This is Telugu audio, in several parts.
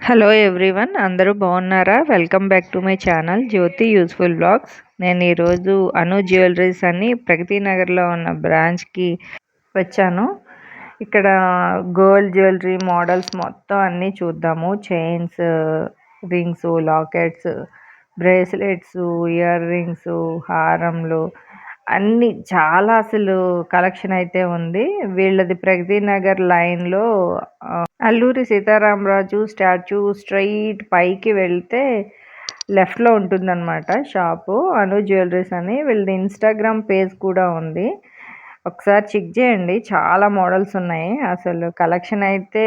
హలో ఎవ్రీవన్, అందరూ బాగున్నారా? Welcome back to my channel Jyothi useful blogs. నేను ఈరోజు అను జ్యువెలరీస్ అని ప్రగతి నగర్లో ఉన్న బ్రాంచ్కి వచ్చాను. ఇక్కడ గోల్డ్ జ్యువెలరీ మోడల్స్ మొత్తం అన్నీ చూద్దాము. Chains, rings, lockets, bracelets, earrings, హారంలు అన్నీ చాలా అసలు కలెక్షన్ అయితే ఉంది. వీళ్ళది ప్రగతి నగర్ లైన్లో అల్లూరి సీతారామరాజు స్టాచ్యూ స్ట్రైట్ పైకి వెళ్తే లెఫ్ట్లో ఉంటుందన్నమాట షాపు. అను జ్యువెలరీస్ అని వీళ్ళది ఇన్స్టాగ్రామ్ పేజ్ కూడా ఉంది. ఒకసారి చెక్ చేయండి, చాలా మోడల్స్ ఉన్నాయి. అసలు కలెక్షన్ అయితే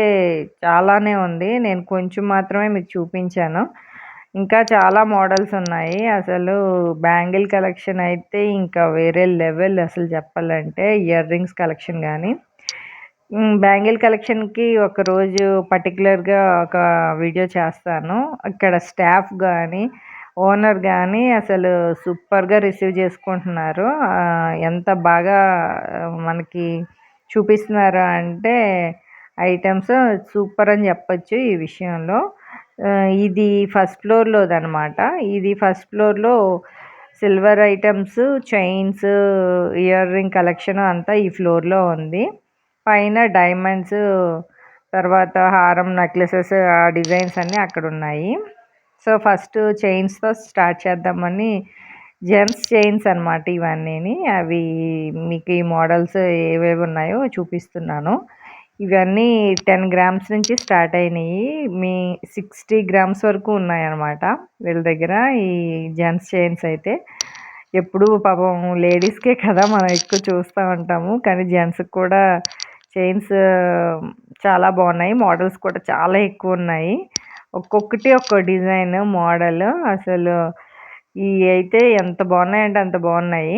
చాలానే ఉంది. నేను కొంచెం మాత్రమే మీకు చూపించాను, ఇంకా చాలా మోడల్స్ ఉన్నాయి. అసలు బ్యాంగిల్ కలెక్షన్ అయితే ఇంకా వేరే లెవెల్. అసలు చెప్పాలంటే ఇయర్ రింగ్స్ కలెక్షన్ కానీ బ్యాంగిల్ కలెక్షన్కి ఒకరోజు పర్టికులర్గా ఒక వీడియో చేస్తాను. ఇక్కడ స్టాఫ్ కానీ ఓనర్ కానీ అసలు సూపర్గా రిసీవ్ చేసుకుంటున్నారు. ఎంత బాగా మనకి చూపిస్తున్నారు అంటే ఐటమ్స్ సూపర్ అని చెప్పచ్చు ఈ విషయంలో. ఇది ఫస్ట్ ఫ్లోర్లోదనమాట. ఇది ఫస్ట్ ఫ్లోర్లో silver items, chains, ear ring collection అంతా ఈ ఫ్లోర్లో ఉంది. పైన డైమండ్స్, తర్వాత హారం, నెక్లెసెస్, ఆ డిజైన్స్ అన్నీ అక్కడ ఉన్నాయి. సో ఫస్ట్ చైన్స్తో స్టార్ట్ చేద్దామని, జెంట్స్ చైన్స్ అనమాట ఇవన్నీ. అవి మీకు ఈ మోడల్స్ ఏవేవి ఉన్నాయో చూపిస్తున్నాను. ఇవన్నీ 10 గ్రామ్స్ నుంచి స్టార్ట్ అయినాయి. మీ 60 గ్రామ్స్ వరకు ఉన్నాయన్నమాట వీళ్ళ దగ్గర ఈ జెంట్స్ చైన్స్ అయితే. ఎప్పుడు పాపం లేడీస్కే కదా మనం ఎక్కువ చూస్తూ ఉంటాము, కానీ జెంట్స్కి కూడా చైన్స్ చాలా బాగున్నాయి. మోడల్స్ కూడా చాలా ఎక్కువ ఉన్నాయి. ఒక్కొక్కటి ఒక్కో డిజైన్ మోడల్. అసలు ఇవి అయితే ఎంత బాగున్నాయంటే అంత బాగున్నాయి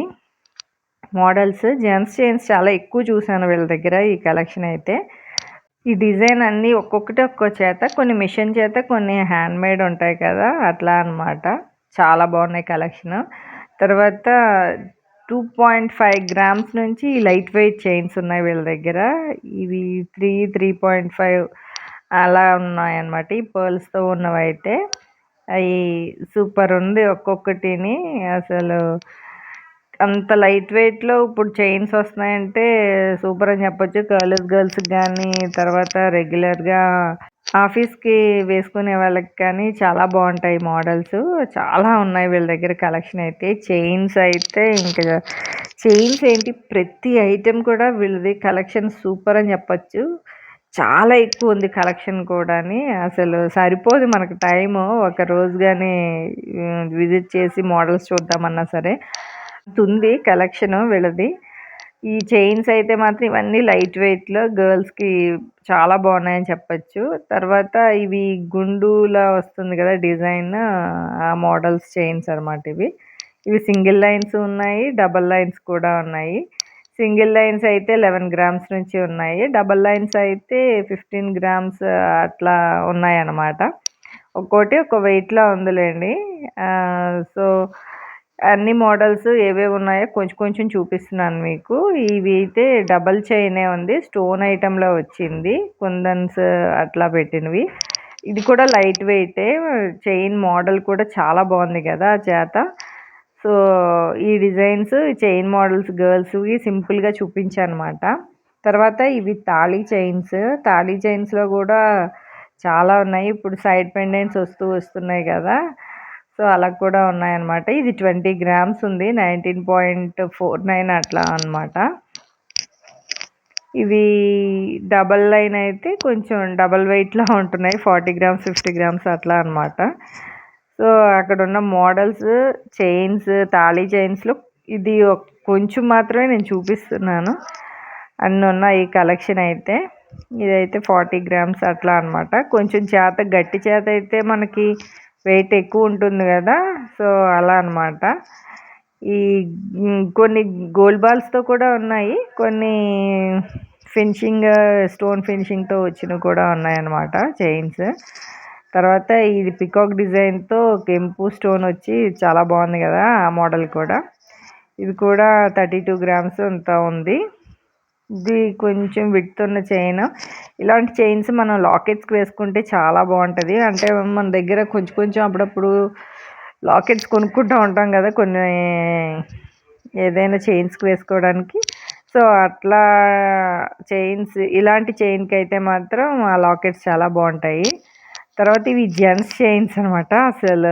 మోడల్స్. జెంట్స్ చైన్స్ చాలా ఎక్కువ చూసాను వీళ్ళ దగ్గర ఈ కలెక్షన్ అయితే. ఈ డిజైన్ అన్నీ ఒక్కొక్కటి ఒక్కో చేత, కొన్ని మిషన్ చేత, కొన్ని హ్యాండ్ మేడ్ ఉంటాయి కదా, అట్లా అనమాట. చాలా బాగున్నాయి కలెక్షన్. తర్వాత 2.5 గ్రామ్స్ నుంచి లైట్ వెయిట్ చైన్స్ ఉన్నాయి వీళ్ళ దగ్గర. ఇవి 3.5 అలా ఉన్నాయన్నమాట. ఈ పర్ల్స్తో ఉన్నవి అయితే అవి సూపర్ ఉంది ఒక్కొక్కటిని. అసలు అంత లైట్ వెయిట్లో ఇప్పుడు చైన్స్ వస్తున్నాయంటే సూపర్ అని చెప్పొచ్చు. గర్ల్స్కి కానీ, తర్వాత రెగ్యులర్గా ఆఫీస్కి వేసుకునే వాళ్ళకి కానీ చాలా బాగుంటాయి మోడల్స్. చాలా ఉన్నాయి వీళ్ళ దగ్గర కలెక్షన్ అయితే. చైన్స్ అయితే ఇంకా చైన్స్ ఏంటి, ప్రతి ఐటెం కూడా వీళ్ళది కలెక్షన్ సూపర్ అని చెప్పచ్చు. చాలా ఎక్కువ ఉంది కలెక్షన్ కూడా. అసలు సరిపోదు మనకు టైము ఒక రోజు కానీ విజిట్ చేసి మోడల్స్ చూద్దామన్నా సరే ఉంది కలెక్షన్ వీళ్ళది. ఈ చైన్స్ అయితే మాత్రం ఇవన్నీ లైట్ వెయిట్లో గర్ల్స్కి చాలా బాగున్నాయని చెప్పచ్చు. తర్వాత ఇవి గుండులా వస్తుంది కదా డిజైన్, ఆ మోడల్స్ చైన్స్ అనమాట ఇవి. ఇవి సింగిల్ లైన్స్ ఉన్నాయి, డబల్ లైన్స్ కూడా ఉన్నాయి. సింగిల్ లైన్స్ అయితే 11 గ్రామ్స్ నుంచి ఉన్నాయి, డబల్ లైన్స్ అయితే 15 గ్రామ్స్ అట్లా ఉన్నాయన్నమాట. ఒక్కోటి ఒక వెయిట్లో ఉందిలేండి. సో అన్ని మోడల్స్ ఏవేవి ఉన్నాయో కొంచెం కొంచెం చూపిస్తున్నాను మీకు. ఇవి అయితే డబల్ చైనే ఉంది, స్టోన్ ఐటెంలో వచ్చింది, కుందన్స్ అట్లా పెట్టినవి. ఇది కూడా లైట్ వెయిటే. చైన్ మోడల్ కూడా చాలా బాగుంది కదా చేత. సో ఈ డిజైన్స్ చైన్ మోడల్స్ గర్ల్స్వి సింపుల్గా చూపించాను అనమాట. తర్వాత ఇవి తాళీ చైన్స్. తాళీ చైన్స్లో కూడా చాలా ఉన్నాయి. ఇప్పుడు సైడ్ పెండెంట్స్ వస్తున్నాయి కదా, సో అలా కూడా ఉన్నాయన్నమాట. ఇది 20 గ్రామ్స్ ఉంది, 19.49 అట్లా అనమాట. ఇవి డబల్ లైన్ అయితే కొంచెం డబల్ వెయిట్లో ఉంటున్నాయి, 40 గ్రామ్స్ 50 గ్రామ్స్ అట్లా అనమాట. సో అక్కడ ఉన్న మోడల్స్ చైన్స్, తాళీ చైన్స్లో ఇది కొంచెం మాత్రమే నేను చూపిస్తున్నాను, అన్నీ ఉన్నాయి కలెక్షన్ అయితే. ఇదైతే 40 గ్రామ్స్ అట్లా అనమాట. కొంచెం చేత గట్టి చేత అయితే మనకి వెయిట్ ఎక్కువ ఉంటుంది కదా, సో అలా అనమాట. ఈ కొన్ని గోల్డ్ బాల్స్తో కూడా ఉన్నాయి, కొన్ని ఫినిషింగ్ స్టోన్ ఫినిషింగ్తో వచ్చినవి కూడా ఉన్నాయన్నమాట చైన్స్. తర్వాత ఇది పికాక్ డిజైన్తో కెంపు స్టోన్ వచ్చి చాలా బాగుంది కదా ఆ మోడల్ కూడా. ఇది కూడా 32 గ్రామ్స్ అంతా ఉంది. ఇది కొంచెం విడ్త్ ఉన్న చైన్. ఇలాంటి చైన్స్ మనం లాకెట్స్కి వేసుకుంటే చాలా బాగుంటుంది. అంటే మన దగ్గర కొంచెం కొంచెం అప్పుడప్పుడు లాకెట్స్ కొనుక్కుంటూ ఉంటాం కదా, కొన్ని ఏదైనా చైన్స్కి వేసుకోవడానికి. సో అట్లా చైన్స్, ఇలాంటి చైన్కి అయితే మాత్రం ఆ లాకెట్స్ చాలా బాగుంటాయి. తర్వాత ఇవి జెంట్స్ చైన్స్ అనమాట. అసలు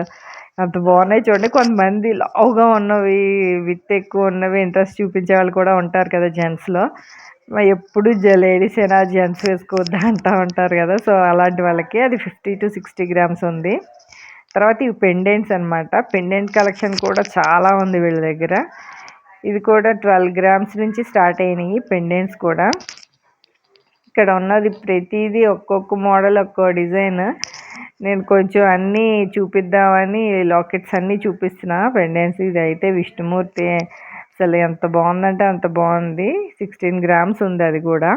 అంత బాగున్నాయి చూడండి. కొంతమంది లావుగా ఉన్నవి, విత్ ఎక్కువ ఉన్నవి ఇంట్రెస్ట్ చూపించే వాళ్ళు కూడా ఉంటారు కదా జెంట్స్లో. ఎప్పుడు లేడీస్ అయినా జెంట్స్ వేసుకోవద్దా అంటూ ఉంటారు కదా. సో అలాంటి వాళ్ళకి అది 50 to 60 గ్రామ్స్ ఉంది. తర్వాత ఇవి పెండెంట్స్ అనమాట. పెండెంట్ కలెక్షన్ కూడా చాలా ఉంది వీళ్ళ దగ్గర. ఇది కూడా 12 గ్రామ్స్ నుంచి స్టార్ట్ అయినాయి పెండెంట్స్ కూడా. ఇక్కడ ఉన్నది ప్రతిదీ ఒక్కొక్క మోడల్, ఒక్కో డిజైన్. నేను కొంచెం అన్నీ చూపిద్దామని లాకెట్స్ అన్నీ చూపిస్తున్నా పెండెంట్స్. ఇది అయితే విష్ణుమూర్తి, అసలు ఎంత బాగుందంటే అంత బాగుంది. 16 గ్రామ్స్ ఉంది అది కూడా.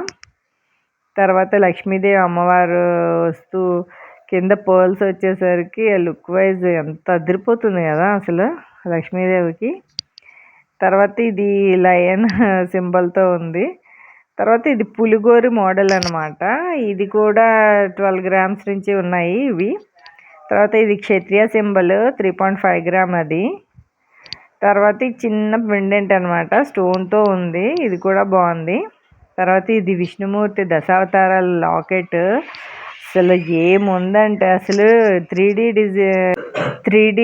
తర్వాత లక్ష్మీదేవి అమ్మవారు వస్తూ కింద పర్ల్స్ వచ్చేసరికి లుక్ వైజ్ ఎంత అదిరిపోతుంది కదా అసలు లక్ష్మీదేవికి. తర్వాత ఇది లయన్ సింబల్తో ఉంది. తర్వాత ఇది పులిగోరు మోడల్ అనమాట. ఇది కూడా 12 గ్రామ్స్ నుంచి ఉన్నాయి ఇవి. తర్వాత ఇది క్షత్రియ సింబల్ 3.5 గ్రామ్ అది. తర్వాత ఇది చిన్న పెండెంట్ అనమాట, స్టోన్తో ఉంది. ఇది కూడా బాగుంది. తర్వాత ఇది విష్ణుమూర్తి దశావతారాల లాకెట్. అసలు ఏముందంటే అసలు 3D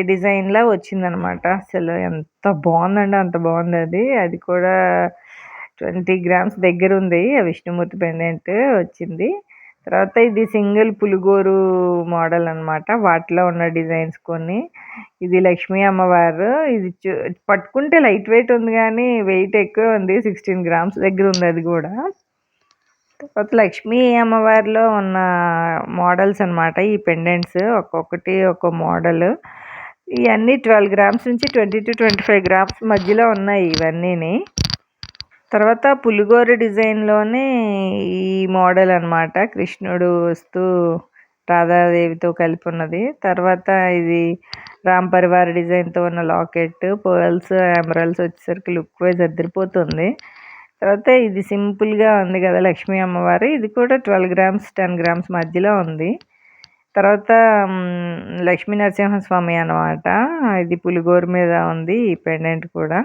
డిజైన్లా వచ్చిందనమాట. అసలు ఎంత బాగుందంటే అంత బాగుంది అది. అది కూడా 20 గ్రామ్స్ దగ్గర ఉంది. ఆ విష్ణుమూర్తి పెండెంట్ వచ్చింది. తర్వాత ఇది సింగిల్ పులిగోరు మోడల్ అనమాట. వాటిలో ఉన్న డిజైన్స్ కొన్ని. ఇది లక్ష్మీ అమ్మవారు. ఇది పట్టుకుంటే లైట్ వెయిట్ ఉంది కానీ వెయిట్ ఎక్కువ ఉంది. 16 గ్రామ్స్ దగ్గర ఉంది అది కూడా. తర్వాత లక్ష్మీ అమ్మవారిలో ఉన్న మోడల్స్ అనమాట ఈ పెండెంట్స్. ఒక్కొక్కటి ఒక్కో మోడల్. ఇవన్నీ 12 గ్రామ్స్ నుంచి 20 to 25 గ్రామ్స్ మధ్యలో ఉన్నాయి ఇవన్నీని. తర్వాత పులిగోర డిజైన్లోనే ఈ మోడల్ అనమాట, కృష్ణుడు వస్తూ రాధాదేవితో కలిపి ఉన్నది. తర్వాత ఇది రామ్ పరివార్ డిజైన్తో ఉన్న లాకెట్, పర్ల్స్, ఎమరల్స్ వచ్చేసరికి లుక్ వైజ్ అదిరిపోతుంది. తర్వాత ఇది సింపుల్గా ఉంది కదా లక్ష్మీ అమ్మవారు. ఇది కూడా 12 గ్రామ్స్ 10 గ్రామ్స్ మధ్యలో ఉంది. తర్వాత లక్ష్మీ నరసింహస్వామి అనమాట. ఇది పులిగోరు మీద ఉంది ఈ పెండెంట్ కూడా.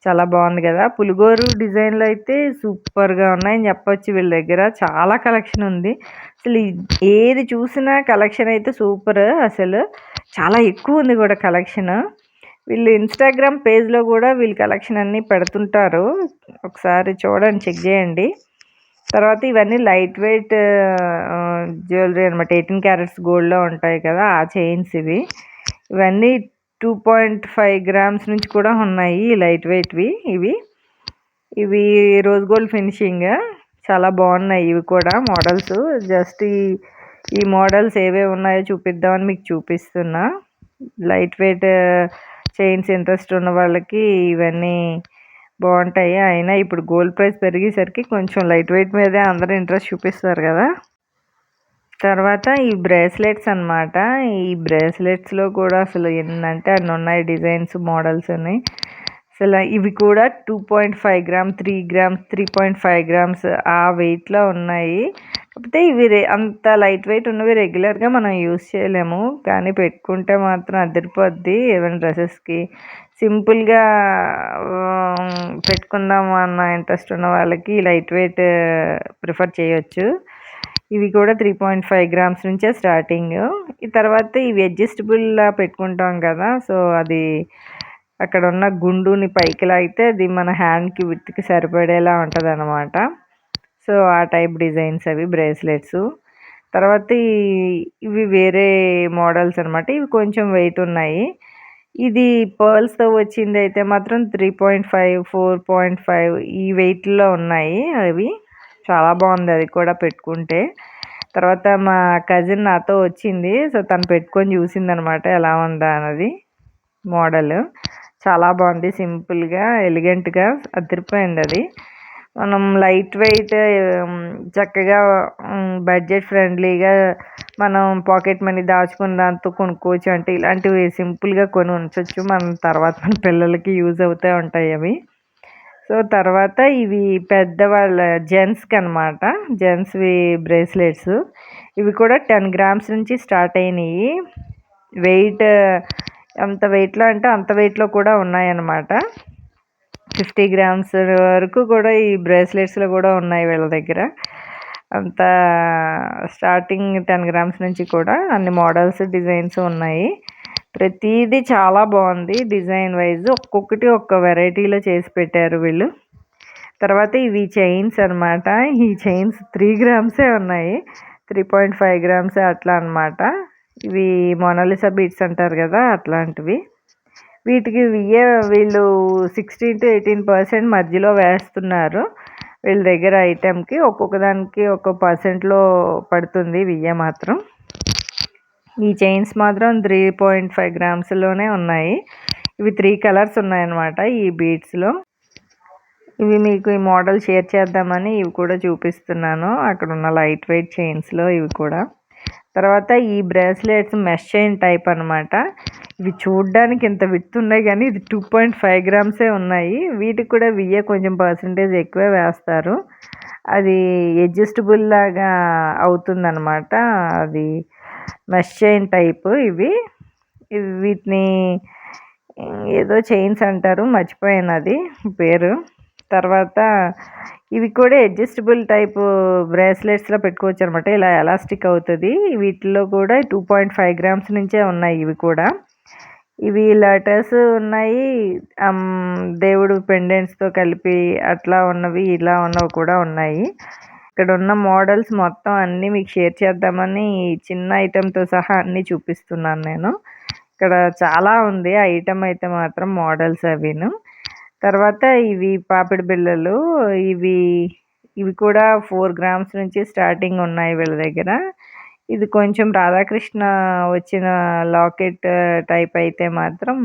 చాలా బాగుంది కదా. పులిగోరు డిజైన్లు అయితే సూపర్గా ఉన్నాయని చెప్పొచ్చు. వీళ్ళ దగ్గర చాలా కలెక్షన్ ఉంది. అసలు ఏది చూసినా కలెక్షన్ అయితే సూపర్. అసలు చాలా ఎక్కువ ఉంది కూడా కలెక్షన్. వీళ్ళు ఇన్స్టాగ్రామ్ పేజ్లో కూడా వీళ్ళు కలెక్షన్ అన్నీ పెడుతుంటారు, ఒకసారి చూడండి, చెక్ చేయండి. తర్వాత ఇవన్నీ లైట్ వెయిట్ జ్యువెలరీ అనమాట. 18 క్యారెట్స్ గోల్డ్లో ఉంటాయి కదా ఆ చైన్స్ ఇవి. ఇవన్నీ 2.5 గ్రామ్స్ నుంచి కూడా ఉన్నాయి లైట్ వెయిట్వి. ఇవి రోజ్ గోల్డ్ ఫినిషింగ్. చాలా బాగున్నాయి ఇవి కూడా మోడల్స్. జస్ట్ ఈ మోడల్స్ ఏవేవి ఉన్నాయో చూపిద్దామని మీకు చూపిస్తున్నా. లైట్ వెయిట్ చైన్స్ ఇంట్రెస్ట్ ఉన్న వాళ్ళకి ఇవన్నీ బాగుంటాయి. అయినా ఇప్పుడు గోల్డ్ ప్రైస్ పెరిగేసరికి కొంచెం లైట్ వెయిట్ మీదే అందరూ ఇంట్రెస్ట్ చూపిస్తారు కదా. తర్వాత ఈ బ్రేస్లెట్స్ అనమాట. ఈ బ్రేస్లెట్స్లో కూడా అసలు ఏంటంటే అన్ని ఉన్నాయి డిజైన్స్, మోడల్స్ ఉన్నాయి. అసలు ఇవి కూడా 2.5 గ్రామ్, 3 గ్రామ్స్, 3.5 గ్రామ్స్ ఆ వెయిట్లో ఉన్నాయి. కాకపోతే ఇవి అంత లైట్ వెయిట్ ఉన్నవి రెగ్యులర్గా మనం యూస్ చేయలేము, కానీ పెట్టుకుంటే మాత్రం అదిరిపోద్ది. ఏమైనా డ్రెస్సెస్కి సింపుల్గా పెట్టుకుందాం అన్న ఇంట్రెస్ట్ ఉన్న వాళ్ళకి లైట్ వెయిట్ ప్రిఫర్ చేయొచ్చు. ఇవి కూడా 3.5 గ్రామ్స్ నుంచే స్టార్టింగ్. ఈ తర్వాత ఇవి అడ్జస్టబుల్లా పెట్టుకుంటాం కదా, సో అది అక్కడ ఉన్న గుండుని పైకి లాగితే అది మన హ్యాండ్కి విత్కి సరిపడేలా ఉంటుంది అనమాట. సో ఆ టైప్ డిజైన్స్ అవి బ్రేస్లెట్స్. తర్వాత ఇవి వేరే మోడల్స్ అనమాట. ఇవి కొంచెం వెయిట్ ఉన్నాయి. ఇది పర్ల్స్తో వచ్చింది అయితే మాత్రం 3.5, 4.5 ఈ వెయిట్లో ఉన్నాయి అవి. చాలా బాగుంది అది కూడా పెట్టుకుంటే. తర్వాత మా కజిన్ నాతో వచ్చింది, సో తను పెట్టుకొని చూసింది అనమాట ఎలా ఉందా అన్నది. మోడల్ చాలా బాగుంది, సింపుల్గా ఎలిగెంట్గా అదిరిపోయింది అది. మనం లైట్ వెయిట్ చక్కగా బడ్జెట్ ఫ్రెండ్లీగా మనం పాకెట్ మనీ దాచుకున్న దాంతో కొనుక్కోవచ్చు. అంటే ఇలాంటివి సింపుల్గా కొని ఉంచవచ్చు, మన తర్వాత మన పిల్లలకి యూజ్ అవుతూ ఉంటాయి అవి. సో తర్వాత ఇవి పెద్దవాళ్ళ జెంట్స్కి అనమాట. జెంట్స్వి బ్రేస్లెట్స్. ఇవి కూడా 10 గ్రామ్స్ నుంచి స్టార్ట్ అయినాయి. వెయిట్ ఎంత వెయిట్లో అంటే అంత వెయిట్లో కూడా ఉన్నాయన్నమాట. 50 గ్రామ్స్ వరకు కూడా ఈ బ్రేస్లెట్స్లో కూడా ఉన్నాయి వీళ్ళ దగ్గర. అంత స్టార్టింగ్ 10 గ్రామ్స్ నుంచి కూడా అన్ని మోడల్స్ డిజైన్స్ ఉన్నాయి. ప్రతిదీ చాలా బాగుంది డిజైన్ వైజ్. ఒక్కొక్కటి ఒక్క వెరైటీలో చేసి పెట్టారు వీళ్ళు. తర్వాత ఇవి చైన్స్ అనమాట. ఈ చైన్స్ 3 గ్రామ్సే ఉన్నాయి. 3.5 గ్రామ్స్ అట్లా అనమాట. ఇవి మొనాలిసా బీట్స్ అంటారు కదా, అట్లాంటివి. వీటికి వీళ్ళు 16 to 18% మధ్యలో వేస్తున్నారు వీళ్ళ దగ్గర ఐటెంకి. ఒక్కొక్క దానికి ఒక్కొక్క పర్సెంట్లో పడుతుంది వియ్య మాత్రం. ఈ చైన్స్ మాత్రం 3.5 గ్రామ్స్లోనే ఉన్నాయి. ఇవి 3 కలర్స్ ఉన్నాయన్నమాట ఈ బీడ్స్లో. ఇవి మీకు ఈ మోడల్ షేర్ చేద్దామని ఇవి కూడా చూపిస్తున్నాను. అక్కడ ఉన్న లైట్ వెయిట్ చైన్స్లో ఇవి కూడా. తర్వాత ఈ బ్రేస్లెట్స్ మెష్ చైన్ టైప్ అనమాట. ఇవి చూడ్డానికి ఇంత విత్ ఉన్నాయి కానీ ఇది 2.5 గ్రామ్సే ఉన్నాయి. వీటికి కూడా వియ్య కొంచెం పర్సంటేజ్ ఎక్కువే వేస్తారు. అది అడ్జస్టబుల్ లాగా అవుతుందన్నమాట. అది మెష్ చైన్ టైప్. ఇవి వీటిని ఏదో చైన్స్ అంటారు, మర్చిపోయాను అది పేరు. తర్వాత ఇవి కూడా అడ్జస్టబుల్ టైప్ బ్రేస్లెట్స్లో పెట్టుకోవచ్చు అనమాట. ఇలా ఎలాస్టిక్ అవుతుంది. వీటిలో కూడా 2.5 గ్రామ్స్ నుంచే ఉన్నాయి ఇవి కూడా. ఇవి లెటర్స్ ఉన్నాయి, దేవుడు పెండెంట్స్తో కలిపి అట్లా ఉన్నవి, ఇలా ఉన్నవి కూడా ఉన్నాయి. ఇక్కడ ఉన్న మోడల్స్ మొత్తం అన్నీ మీకు షేర్ చేద్దామని చిన్న ఐటెంతో సహా అన్నీ చూపిస్తున్నాను నేను. ఇక్కడ చాలా ఉంది ఐటెం అయితే మాత్రం, మోడల్స్ అవిను. తర్వాత ఇవి పాపిడి బిళ్ళలు. ఇవి కూడా 4 గ్రామ్స్ నుంచి స్టార్టింగ్ ఉన్నాయి వీళ్ళ దగ్గర. ఇది కొంచెం రాధాకృష్ణ వచ్చిన లాకెట్ టైప్ అయితే మాత్రం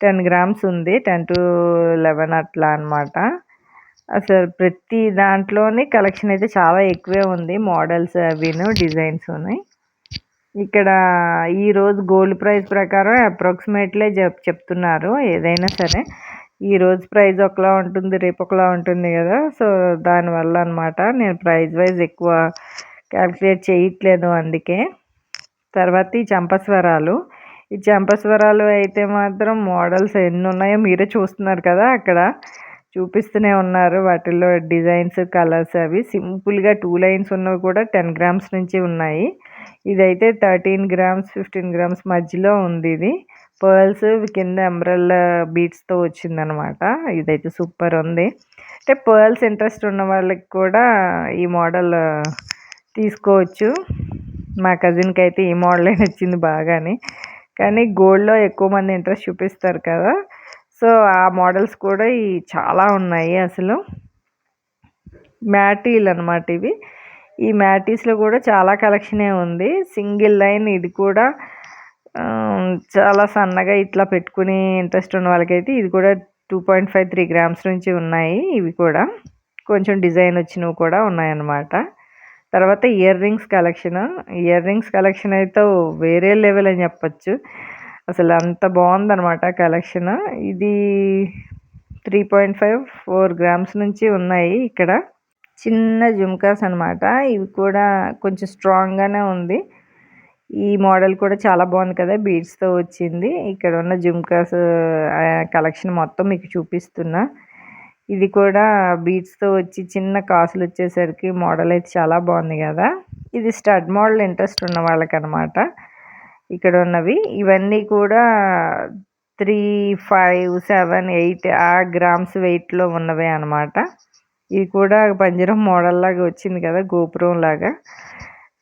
10 గ్రామ్స్ ఉంది. 10 to 11 అట్లా అనమాట. అసలు ప్రతి దాంట్లోనే కలెక్షన్ అయితే చాలా ఎక్కువే ఉంది. మోడల్స్ అవిను, డిజైన్స్ ఉన్నాయి. ఇక్కడ ఈరోజు గోల్డ్ ప్రైస్ ప్రకారం అప్రాక్సిమేట్లీ చెప్తున్నారు ఏదైనా సరే. ఈరోజు ప్రైస్ ఒకలా ఉంటుంది, రేపు ఒకలా ఉంటుంది కదా. సో దానివల్ల అనమాట నేను ప్రైస్ వైజ్ ఎక్కువ క్యాల్కులేట్ చేయట్లేదు అందుకే. తర్వాత ఈ చంపస్వరాలు. ఈ చంపస్వరాలు అయితే మాత్రం మోడల్స్ ఎన్ని ఉన్నాయో మీరే చూస్తున్నారు కదా, అక్కడ చూపిస్తూనే ఉన్నారు. వాటిల్లో డిజైన్స్, కలర్స్ అవి సింపుల్గా 2 లైన్స్ ఉన్నవి కూడా 10 గ్రామ్స్ నుంచి ఉన్నాయి. ఇదైతే 13 గ్రామ్స్ 15 గ్రామ్స్ మధ్యలో ఉంది. ఇది పర్ల్స్ కింద ఎంబ్రెల్లా బీట్స్తో వచ్చిందనమాట. ఇదైతే సూపర్ ఉంది. అంటే పర్ల్స్ ఇంట్రెస్ట్ ఉన్న వాళ్ళకి కూడా ఈ మోడల్ తీసుకోవచ్చు. మా కజిన్కి అయితే ఈ మోడలే నచ్చింది బాగానే. కానీ గోల్డ్లో ఎక్కువ మంది ఇంట్రెస్ట్ చూపిస్తారు కదా, సో ఆ మోడల్స్ కూడా చాలా ఉన్నాయి అసలు. మ్యాటీలు అనమాట ఇవి. ఈ మ్యాటీస్లో కూడా చాలా కలెక్షనే ఉంది. సింగిల్ లైన్ ఇది కూడా చాలా సన్నగా ఇట్లా పెట్టుకుని ఇంట్రెస్ట్ ఉన్న వాళ్ళకైతే ఇది కూడా 2.5 3 గ్రామ్స్ నుంచి ఉన్నాయి. ఇవి కూడా కొంచెం డిజైన్ వచ్చినవి కూడా ఉన్నాయన్నమాట. తర్వాత ఇయర్ రింగ్స్ కలెక్షన్ అయితే వేరే లెవెల్ అని చెప్పచ్చు. అసలు అంత బాగుందన్నమాట కలెక్షన్. ఇది 3.5 4 గ్రామ్స్ నుంచి ఉన్నాయి. ఇక్కడ చిన్న జుమ్కాస్ అనమాట. ఇవి కూడా కొంచెం స్ట్రాంగ్గానే ఉంది. ఈ మోడల్ కూడా చాలా బాగుంది కదా, బీడ్స్తో వచ్చింది. ఇక్కడ ఉన్న జుమ్కాస్ కలెక్షన్ మొత్తం మీకు చూపిస్తున్నా. ఇది కూడా బీడ్స్తో వచ్చి చిన్న కాసులు వచ్చేసరికి మోడల్ అయితే చాలా బాగుంది కదా. ఇది స్టడ్ మోడల్ ఇంట్రెస్ట్ ఉన్న వాళ్ళకి అనమాట. ఇక్కడ ఉన్నవి ఇవన్నీ కూడా 3, 5, 7, 8 ఆ గ్రామ్స్ వెయిట్లో ఉన్నవే అనమాట. ఇది కూడా పంజరం మోడల్ లాగా వచ్చింది కదా, గోపురం లాగా.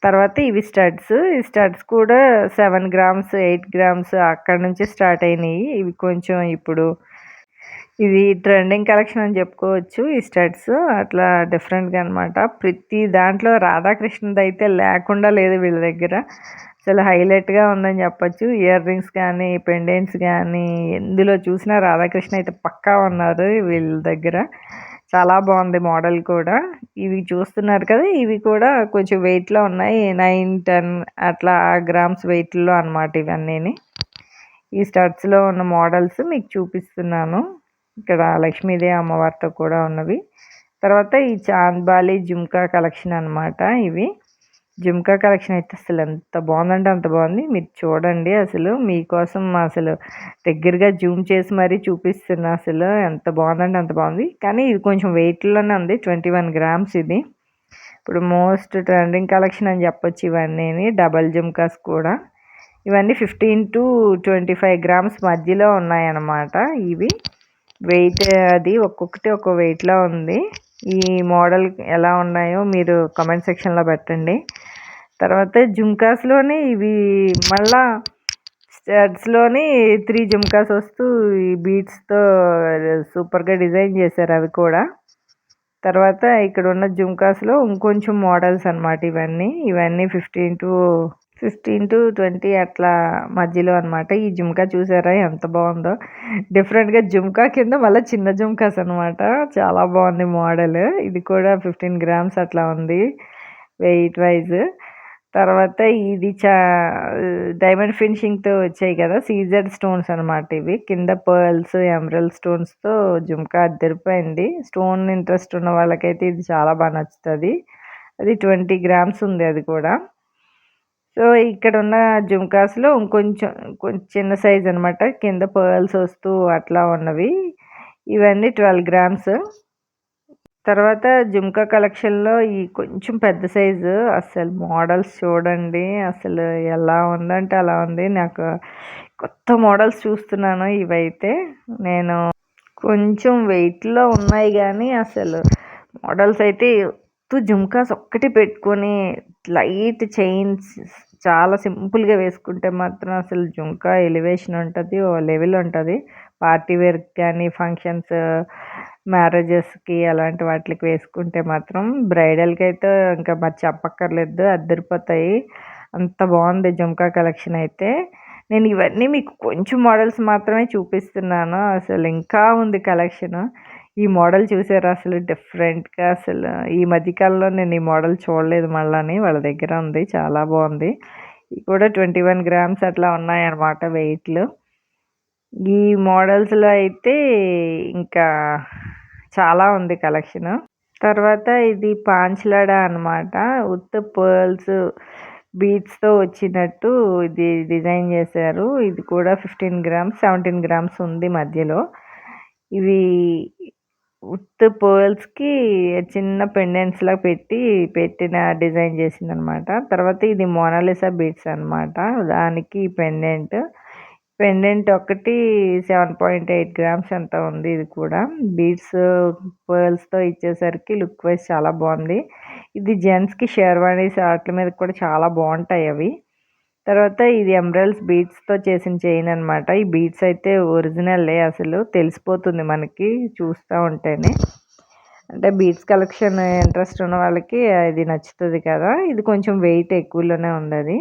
తర్వాత ఇవి స్టడ్స్. ఈ స్టడ్స్ కూడా 7 గ్రామ్స్ 8 గ్రామ్స్ అక్కడ నుంచి స్టార్ట్ అయినాయి. ఇవి కొంచెం ఇప్పుడు ఇది ట్రెండింగ్ కలెక్షన్ అని చెప్పుకోవచ్చు. ఈ స్టడ్స్ అట్లా డిఫరెంట్గా అనమాట. ప్రతి దాంట్లో రాధాకృష్ణది అయితే లేకుండా లేదు వీళ్ళ దగ్గర. అసలు హైలైట్గా ఉందని చెప్పచ్చు. ఇయర్ రింగ్స్ కానీ, పెండెంట్స్ కానీ, ఎందులో చూసినా రాధాకృష్ణ అయితే పక్కా ఉన్నారు వీళ్ళ దగ్గర. చాలా బాగుంది మోడల్ కూడా. ఇవి చూస్తున్నారు కదా, ఇవి కూడా కొంచెం వెయిట్లో ఉన్నాయి. 9, 10 అట్లా గ్రామ్స్ వెయిట్లో అనమాట ఇవన్నీ. ఈ స్టడ్స్లో ఉన్న మోడల్స్ మీకు చూపిస్తున్నాను. ఇక్కడ లక్ష్మీదేవి అమ్మవారితో కూడా ఉన్నవి. తర్వాత ఈ చాంద్బాలి జుమ్కా కలెక్షన్ అనమాట. ఇవి జుమ్కా కలెక్షన్ అయితే అసలు ఎంత బాగుందంటే అంత బాగుంది. మీరు చూడండి, అసలు మీకోసం అసలు దగ్గరగా జూమ్ చేసి మరీ చూపిస్తున్నా. అసలు ఎంత బాగుందంటే అంత బాగుంది. కానీ ఇది కొంచెం వెయిట్లోనే ఉంది, 21 గ్రామ్స్ ఇది. ఇప్పుడు మోస్ట్ ట్రెండింగ్ కలెక్షన్ అని చెప్పొచ్చు ఇవన్నీ. డబల్ జుమ్కాస్ కూడా ఇవన్నీ 15 to 25 గ్రామ్స్ మధ్యలో ఉన్నాయన్నమాట. ఇవి వెయిట్ అది ఒక్కొక్కటి ఒక్కో వెయిట్లో ఉంది. ఈ మోడల్ ఎలా ఉన్నాయో మీరు కామెంట్ సెక్షన్లో పెట్టండి. తర్వాత జుమ్కాస్లోనే ఇవి మళ్ళా స్టడ్స్లోని 3 జుమ్కాస్ వస్తూ ఈ బీడ్స్తో సూపర్గా డిజైన్ చేశారు అవి కూడా. తర్వాత ఇక్కడ ఉన్న జుమ్కాస్లో ఇంకొంచెం మోడల్స్ అనమాట ఇవన్నీ 15 to 20 అట్లా మధ్యలో అనమాట. ఈ జుమ్కా చూసారా ఎంత బాగుందో, డిఫరెంట్గా జుమ్కా కింద మళ్ళీ చిన్న జుమ్కాస్ అనమాట. చాలా బాగుంది మోడల్. ఇది కూడా 15 గ్రామ్స్ అట్లా ఉంది వెయిట్ వైజ్. తర్వాత ఇది డైమండ్ ఫినిషింగ్తో వచ్చాయి కదా, సీజెడ్ స్టోన్స్ అనమాట. ఇవి కింద పర్ల్స్ ఎమరల్ స్టోన్స్తో జుమ్కా అద్దరిపోయింది. స్టోన్ ఇంట్రెస్ట్ ఉన్న వాళ్ళకైతే ఇది చాలా బాగా నచ్చుతుంది. అది 20 గ్రామ్స్ ఉంది అది కూడా. సో ఇక్కడ ఉన్న జుమ్కాస్లో కొంచెం చిన్న సైజ్ అనమాట, కింద పర్ల్స్ వస్తూ అట్లా ఉన్నవి. ఇవన్నీ 12 గ్రామ్స్. తర్వాత జుమ్కా కలెక్షన్లో ఈ కొంచెం పెద్ద సైజు అసలు మోడల్స్ చూడండి, అసలు ఎలా ఉందంటే అలా ఉంది. నాకు కొత్త మోడల్స్ చూస్తున్నాను. ఇవైతే నేను కొంచెం వెయిట్లో ఉన్నాయి కానీ అసలు మోడల్స్ అయితే జుమ్కాస్ ఒక్కటి పెట్టుకొని లైట్ చైన్స్ చాలా సింపుల్గా వేసుకుంటే మాత్రం అసలు జుమ్కా ఎలివేషన్ ఉంటుంది, ఓ లెవెల్ ఉంటుంది. పార్టీ వేర్కి కానీ ఫంక్షన్స్ మ్యారేజెస్కి అలాంటి వాటికి వేసుకుంటే మాత్రం బ్రైడల్కి అయితే ఇంకా మరి చెప్పక్కర్లేదు, అద్దరిపోతాయి. అంత బాగుంది జుమ్కా కలెక్షన్ అయితే. నేను ఇవన్నీ మీకు కొంచెం మోడల్స్ మాత్రమే చూపిస్తున్నాను, అసలు ఇంకా ఉంది కలెక్షన్. ఈ మోడల్ చూసారా అసలు డిఫరెంట్గా, అసలు ఈ మధ్యకాలంలో నేను ఈ మోడల్ చూడలేదు. మళ్ళీ వాళ్ళ దగ్గర ఉంది, చాలా బాగుంది. ఇవి కూడా 21 గ్రామ్స్ అట్లా ఉన్నాయన్నమాట వెయిట్లు. ఈ మోడల్స్లో అయితే ఇంకా చాలా ఉంది కలెక్షన్. తర్వాత ఇది పాంచ్లడా అనమాట. ఉత్త పర్ల్స్ బీడ్స్తో వచ్చినట్టు ఇది డిజైన్ చేశారు. ఇది కూడా 15 గ్రామ్స్ 17 గ్రామ్స్ ఉంది మధ్యలో. ఇవి ఉత్త పర్ల్స్కి చిన్న పెండెంట్స్ లా పెట్టిన డిజైన్ చేసింది అనమాట. తర్వాత ఇది మోనాలిసా బీడ్స్ అనమాట, దానికి పెండెంట్ ఒకటి 7.8 గ్రామ్స్ ఎంత ఉంది. ఇది కూడా బీడ్స్ పర్ల్స్తో ఇచ్చేసరికి లుక్ వైజ్ చాలా బాగుంది. ఇది జెంట్స్కి షేర్వానీస్ వాటి మీద కూడా చాలా బాగుంటాయి అవి. తర్వాత ఇది ఎమరల్స్ బీడ్స్తో చేసిన చైన్ అనమాట. ఈ బీడ్స్ అయితే ఒరిజినల్లే, అసలు తెలిసిపోతుంది మనకి చూస్తూ ఉంటేనే. అంటే బీడ్స్ కలెక్షన్ ఇంట్రెస్ట్ ఉన్న వాళ్ళకి ఇది నచ్చుతుంది కదా. ఇది కొంచెం వెయిట్ ఎక్కువలోనే ఉంది అది.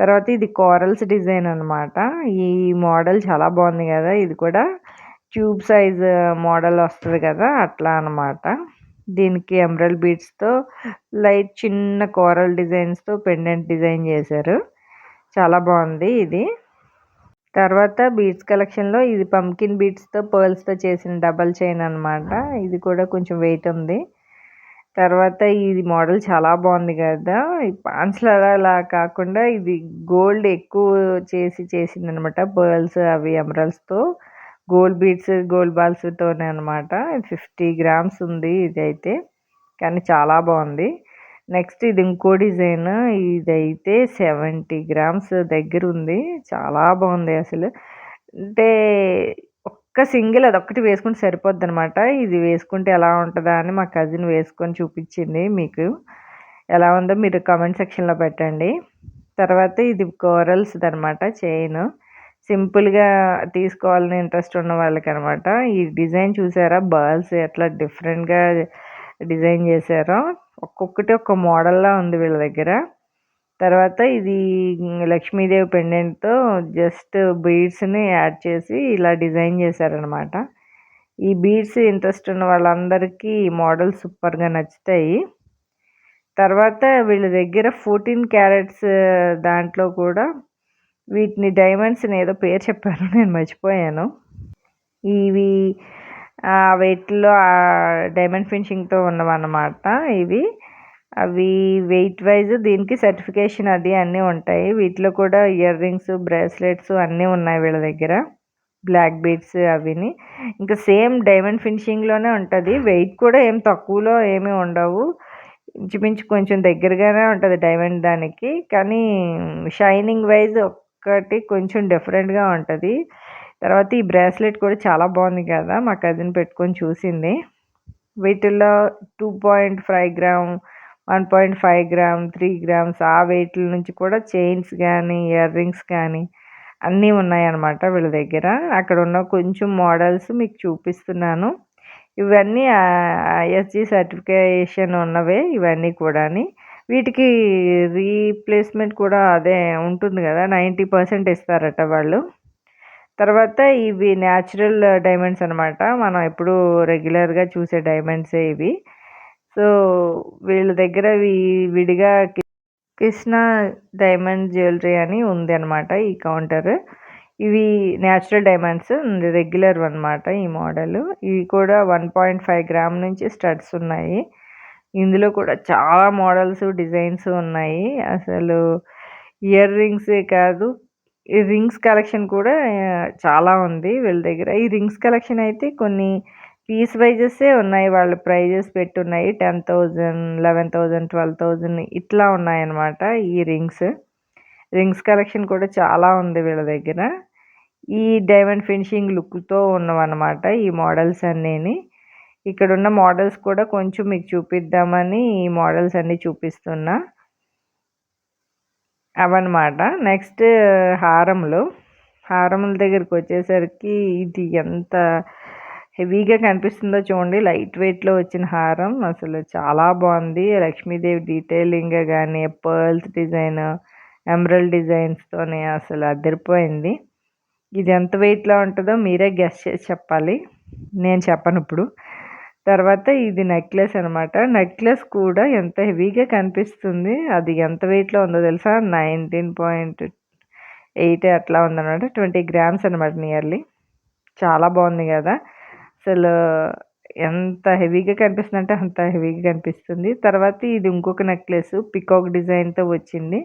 తర్వాత ఇది కోరల్స్ డిజైన్ అనమాట. ఈ మోడల్ చాలా బాగుంది కదా. ఇది కూడా ట్యూబ్ సైజ్ మోడల్ వస్తుంది కదా, అట్లా అనమాట. దీనికి ఎమరల్ బీడ్స్తో లైట్ చిన్న కోరల్ డిజైన్స్తో పెండెంట్ డిజైన్ చేశారు, చాలా బాగుంది ఇది. తర్వాత బీడ్స్ కలెక్షన్లో ఇది పంకిన్ బీడ్స్తో పర్ల్స్తో చేసిన డబల్ చైన్ అనమాట. ఇది కూడా కొంచెం వెయిట్ ఉంది. తర్వాత ఇది మోడల్ చాలా బాగుంది కదా. ఈ పాంచ్లలా కాకుండా ఇది గోల్డ్ ఎక్కువ చేసింది అనమాట. పర్ల్స్ అవి ఎమరల్స్తో గోల్డ్ బీడ్స్ గోల్డ్ బాల్స్తోనే అనమాట. 50 గ్రామ్స్ ఉంది ఇదైతే, కానీ చాలా బాగుంది. నెక్స్ట్ ఇది ఇంకో డిజైన్, ఇదైతే 70 గ్రామ్స్ దగ్గర ఉంది, చాలా బాగుంది అసలు. అంటే ఒక్క సింగిల్ అదొక్కటి వేసుకుంటే సరిపోద్ది అనమాట. ఇది వేసుకుంటే ఎలా ఉంటుందా అని మా కజిన్ వేసుకొని చూపించింది. మీకు ఎలా ఉందో మీరు కామెంట్ సెక్షన్లో పెట్టండి. తర్వాత ఇది కోరల్స్ అనమాట చైన్, సింపుల్గా తీసుకోవాలని ఇంట్రెస్ట్ ఉన్న వాళ్ళకి అనమాట. ఈ డిజైన్ చూసారా, బాల్స్ ఎట్లా డిఫరెంట్గా డిజైన్ చేశారో, ఒక్కొక్కటి ఒక్క మోడల్లా ఉంది వీళ్ళ దగ్గర. తర్వాత ఇది లక్ష్మీదేవి పెండెంట్తో జస్ట్ బీడ్స్ని యాడ్ చేసి ఇలా డిజైన్ చేశారనమాట. ఈ బీడ్స్ ఇంట్రెస్ట్ ఉన్న వాళ్ళందరికీ ఈ మోడల్ సూపర్గా నచ్చుతాయి. తర్వాత వీళ్ళ దగ్గర 14 క్యారెట్స్ దాంట్లో కూడా వీటిని డైమండ్స్ని ఏదో పేరు చెప్పారు, నేను మర్చిపోయాను. ఇవి వెయిట్లో డైమండ్ ఫినిషింగ్తో ఉన్నవన్నమాట ఇవి. అవి వెయిట్ వైజ్ దీనికి సర్టిఫికేషన్ అది అన్నీ ఉంటాయి. వీటిలో కూడా ఇయర్ రింగ్స్, బ్రేస్లెట్స్ అన్నీ ఉన్నాయి వీళ్ళ దగ్గర. బ్లాక్ బీడ్స్ అవిని. ఇంకా సేమ్ డైమండ్ ఫినిషింగ్‌లోనే ఉంటది. వెయిట్ కూడా ఏం తక్కువలో ఏమి ఉండవు. ఇంచుమించు కొంచెం దగ్గరగానే ఉంటది డైమండ్ దానికి. కానీ షైనింగ్ వైజ్ ఒక్కటి కొంచెం డిఫరెంట్‌గా ఉంటది. తర్వాత ఈ బ్రేస్లెట్ కూడా చాలా బాగుంది కదా! మా కజిన్ పెట్టుకొని చూసింది. వీటిల్లో 2.5 గ్రామ్, 1.5 గ్రామ్, 3 గ్రామ్స్ ఆ వెయిట్‌ల నుంచి కూడా చైన్స్ గానీ, ఇయర్ రింగ్స్ కానీ అన్నీ ఉన్నాయన్నమాట వీళ్ళ దగ్గర. అక్కడున్న కొంచెం మోడల్స్ మీకు చూపిస్తున్నాను. ఇవన్నీ ఐఎస్‌జీ సర్టిఫికేషన్ ఉన్నవే ఇవన్నీ కూడాని. వీటికి రీప్లేస్‌మెంట్ కూడా అదే ఉంటుంది గదా! 90% ఇస్తారట వాళ్ళు. తర్వాత ఇవి న్యాచురల్ డైమండ్స్ అనమాట. మనం ఎప్పుడూ రెగ్యులర్‌గా చూసే డైమండ్సే ఇవి. సో, వీళ్ళ దగ్గర విడిగా కృష్ణ డైమండ్ జ్యువెలరీ అని ఉంది అనమాట ఈ కౌంటర్. ఇవి న్యాచురల్ డైమండ్స్ రెగ్యులర్ అనమాట ఈ మోడల్. ఇవి కూడా 1.5 గ్రామ్ నుంచి స్టడ్స్ ఉన్నాయి. ఇందులో కూడా చాలా మోడల్స్, డిజైన్స్ ఉన్నాయి. అసలు ఇయర్ రింగ్సే కాదు, ఈ రింగ్స్ కలెక్షన్ కూడా చాలా ఉంది వీళ్ళ దగ్గర. ఈ రింగ్స్ కలెక్షన్ అయితే కొన్ని పీస్ వైజెసే ఉన్నాయి. వాళ్ళు ప్రైజెస్ పెట్టున్నాయి. 10,000, 11,000, 12,000 ఇట్లా ఉన్నాయన్నమాట ఈ రింగ్స్. రింగ్స్ కలెక్షన్ కూడా చాలా ఉంది వీళ్ళ దగ్గర. ఈ డైమండ్ ఫినిషింగ్ లుక్‌తో ఉన్నవన్నమాట ఈ మోడల్స్ అన్నీని. ఇక్కడున్న మోడల్స్ కూడా కొంచెం మీకు చూపిద్దామని ఈ మోడల్స్ అన్నీ చూపిస్తున్నా. అవన్నమాట. నెక్స్ట్ హారములు. హారముల దగ్గరికొచ్చేసరికి ఇది ఎంత హెవీగా కనిపిస్తుందో చూడండి. లైట్ వెయిట్‌లో వచ్చిన హారం అసలు చాలా బాగుంది. లక్ష్మీదేవి డీటెయిలింగ్ గానీ, పర్ల్స్ డిజైన్, ఎమరల్డ్ డిజైన్స్‌తోని అసలు అదిరిపోయింది. ఇది ఎంత వెయిట్‌లో ఉంటదో మీరే గెస్ చేసి చెప్పాలి. నేను చెప్పనిప్పుడు. తర్వాత ఇది నెక్లెస్ అనమాట. నెక్లెస్ కూడా ఎంత హెవీగా కనిపిస్తుంది. అది ఎంత వెయిట్‌లో ఉందో తెలుసా? 19.8 అట్లా ఉందనమాట. 20 గ్రామ్స్ అనమాట నియర్లీ. చాలా బాగుంది కదా! అసలు ఎంత హెవీగా కనిపిస్తుందంటే అంత హెవీగా కనిపిస్తుంది. తర్వాత ఇది ఇంకొక నెక్లెస్ పికాక్ డిజైన్‌తో వచ్చింది.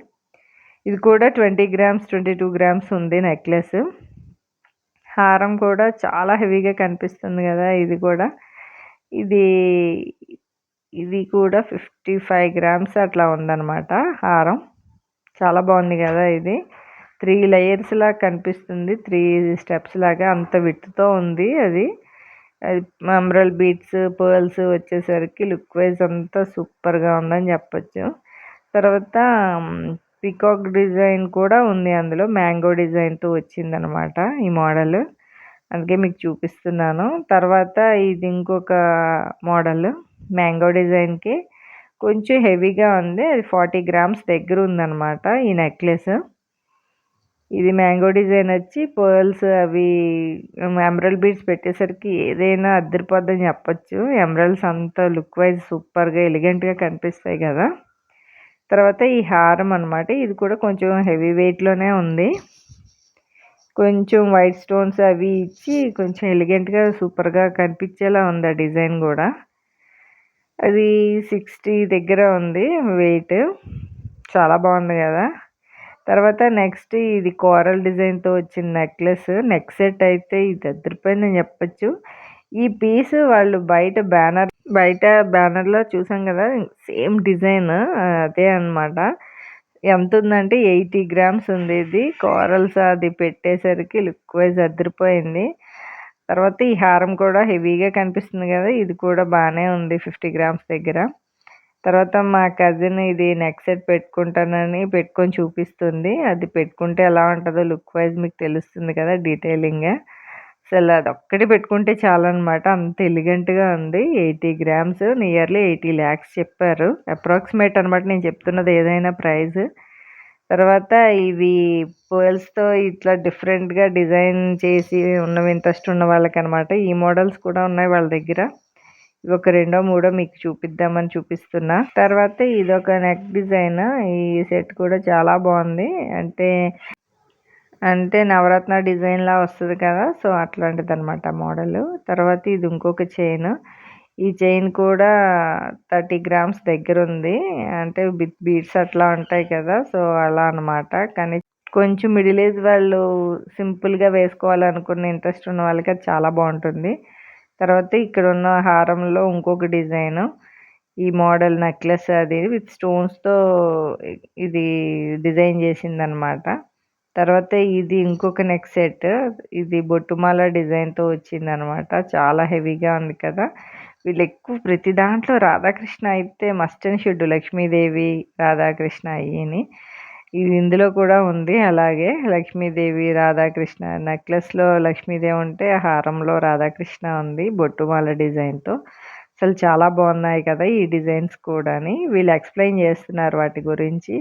ఇది కూడా 20 గ్రామ్స్, 22 గ్రామ్స్ ఉంది నెక్లెస్. హారం కూడా చాలా హెవీగా కనిపిస్తుంది కదా! ఇది కూడా. ఇది ఇది కూడా 55 గ్రామ్స్ అట్లా ఉందన్నమాట హారం. చాలా బాగుంది కదా ఇది. 3 లేయర్స్ లాగా కనిపిస్తుంది. 3 స్టెప్స్ లాగా అంత విడ్త్‌తో ఉంది అది. ఎమరల్డ్ బీడ్స్, పర్ల్స్ వచ్చేసరికి లుక్ వైజ్ అంతా సూపర్‌గా ఉందని చెప్పొచ్చు. తర్వాత పీకాక్ డిజైన్ కూడా ఉంది అందులో. మ్యాంగో డిజైన్‌తో వచ్చిందనమాట ఈ మోడల్. అందుకే మీకు చూపిస్తున్నాను. తర్వాత ఇది ఇంకొక మోడల్ మ్యాంగో డిజైన్‌కి కొంచెం హెవీగా ఉంది. అది 40 గ్రామ్స్ దగ్గర ఉందనమాట ఈ నెక్లెస్. ఇది మ్యాంగో డిజైన్ వచ్చి పర్ల్స్ అవి ఎమరల్డ్ బీడ్స్ పెట్టేసరికి ఏదైనా అద్దరిపోద్దని చెప్పొచ్చు. ఎమరల్డ్స్ అంతా లుక్ వైజ్ సూపర్‌గా ఎలిగెంట్‌గా కనిపిస్తాయి కదా! తర్వాత ఈ హారం అనమాట. ఇది కూడా కొంచెం హెవీ వెయిట్‌లోనే ఉంది. కొంచెం వైట్ స్టోన్స్ అవి ఇచ్చి కొంచెం ఎలిగెంట్‌గా సూపర్‌గా కనిపించేలా ఉంది ఆ డిజైన్ కూడా. అది 60 దగ్గర ఉంది వెయిట్. చాలా బాగుంది కదా! తర్వాత నెక్స్ట్ ఇది కోరల్ డిజైన్‌తో వచ్చిన నెక్లెస్. నెక్ సెట్ అయితే ఇది అదిరిపోయిందని చెప్పొచ్చు. ఈ పీస్ వాళ్ళు బయట బ్యానర్‌లో చూసాం కదా! సేమ్ డిజైన్ అదే అనమాట. ఎంతుందంటే 80 గ్రామ్స్ ఉంది ఇది. కోరల్స్ అది పెట్టేసరికి లుక్ వైజ్ అదిరిపోయింది. తర్వాత ఈ హారం కూడా హెవీగా కనిపిస్తుంది కదా! ఇది కూడా బాగానే ఉంది 50 గ్రామ్స్ దగ్గర. తర్వాత మా కజిన్ ఇది నెక్ సెట్ పెట్టుకుంటానని పెట్టుకొని చూపిస్తుంది. అది పెట్టుకుంటే ఎలా ఉంటుందో లుక్ వైజ్ మీకు తెలుస్తుంది కదా డీటెయిలింగ్‌గా. అసలు అదొక్కటి పెట్టుకుంటే చాలన్నమాట. అంత ఎలిగెంట్‌గా ఉంది. 80 గ్రామ్స్ నియర్లీ 80 లాక్స్ చెప్పారు. అప్రాక్సిమేట్ అనమాట నేను చెప్తున్నది ఏదైనా ప్రైస్. తర్వాత ఇవి పర్ల్స్‌తో ఇట్లా డిఫరెంట్‌గా డిజైన్ చేసి ఉన్నవి ఇంట్రెస్ట్ ఉన్న వాళ్ళకనమాట. ఈ మోడల్స్ కూడా ఉన్నాయి వాళ్ళ దగ్గర. ఇవి ఒక రెండో మూడో మీకు చూపిద్దామని చూపిస్తున్నా. తర్వాత ఇదొక నెక్ డిజైన్. ఈ సెట్ కూడా చాలా బాగుంది. అంటే అంటే నవరత్న డిజైన్‌లా వస్తది కదా! సో, అట్లాంటిదనమాట మోడలు. తర్వాత ఇది ఇంకొక చైను. ఈ చైన్ కూడా 30 గ్రామ్స్ దగ్గరుంది. అంటే విత్ బీడ్స్ అట్లా ఉంటాయి కదా! సో, అలా అనమాట. కానీ కొంచెం మిడిల్ ఏజ్ వాళ్ళు సింపుల్‌గా వేసుకోవాలనుకున్న ఇంట్రెస్ట్ ఉన్న వాళ్ళకి అది చాలా బావుంటుంది. తర్వాత ఇక్కడున్న హారంలో ఇంకొక డిజైను. ఈ మోడల్ నెక్లెస్ అది విత్ స్టోన్స్‌తో ఇది డిజైన్ చేసిందనమాట. తర్వాత ఇది ఇంకొక నెక్ సెట్. ఇది బొట్టుమాల డిజైన్‌తో వచ్చిందనమాట. చాలా హెవీగా ఉంది కదా! వీళ్ళెక్కువ ప్రతి దాంట్లో రాధాకృష్ణ అయితే must and should Lakshmidevi, Radhakrishna అయ్యిని. ఇది ఇందులో కూడా ఉంది అలాగే లక్ష్మీదేవి, రాధాకృష్ణ నెక్లెస్‌లో లక్ష్మీదేవి ఉంటే, హారంలో రాధాకృష్ణ ఉంది బొట్టుమాల డిజైన్‌తో. అసలు చాలా బాగున్నాయి కదా! ఈ డిజైన్స్ కూడాని. వీళ్ళు ఎక్స్‌ప్లెయిన్ చేస్తున్నారు వాటి గురించి.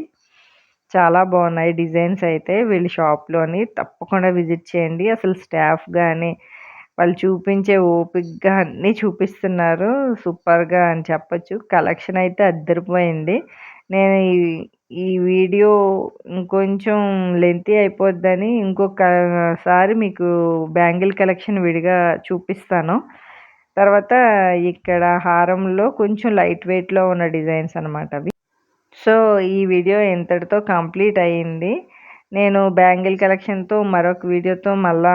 చాలా బాగున్నాయి డిజైన్స్ అయితే వీళ్ళ షాప్‌లోని. తప్పకుండా విజిట్ చేయండి. అసలు స్టాఫ్ గాని, వాళ్ళు చూపించే ఓపికగా అన్నీ చూపిస్తున్నారు. సూపర్‌గా అని చెప్పొచ్చు. కలెక్షన్ అయితే అద్దరిపోయింది. నేను ఈ వీడియో ఇంకొంచెం లెంతీ అయిపోద్దని ఇంకొకసారి మీకు బ్యాంగిల్ కలెక్షన్ విడిగా చూపిస్తాను. తర్వాత ఇక్కడ హారంలో కొంచెం లైట్ వెయిట్‌లో ఉన్న డిజైన్స్ అనమాట అవి. సో, ఈ వీడియో ఇంతటితో కంప్లీట్ అయింది. నేను బ్యాంగిల్ కలెక్షన్‌తో మరొక వీడియోతో మళ్ళా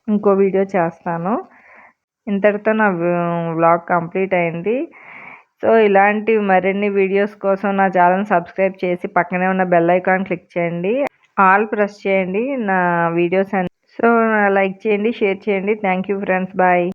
ఇంకో వీడియో చేస్తాను. ఇంతటితో నా వ్లాగ్ కంప్లీట్ అయింది. సో, ఇలాంటి మరిన్ని వీడియోస్ కోసం నా ఛానెల్ సబ్స్క్రైబ్ చేసి పక్కనే ఉన్న బెల్ ఐకాన్ క్లిక్ చేయండి. ఆల్ ప్రెస్ చేయండి నా వీడియోస్ అన్ని. సో, లైక్ చేయండి, షేర్ చేయండి. Thank you friends. బాయ్.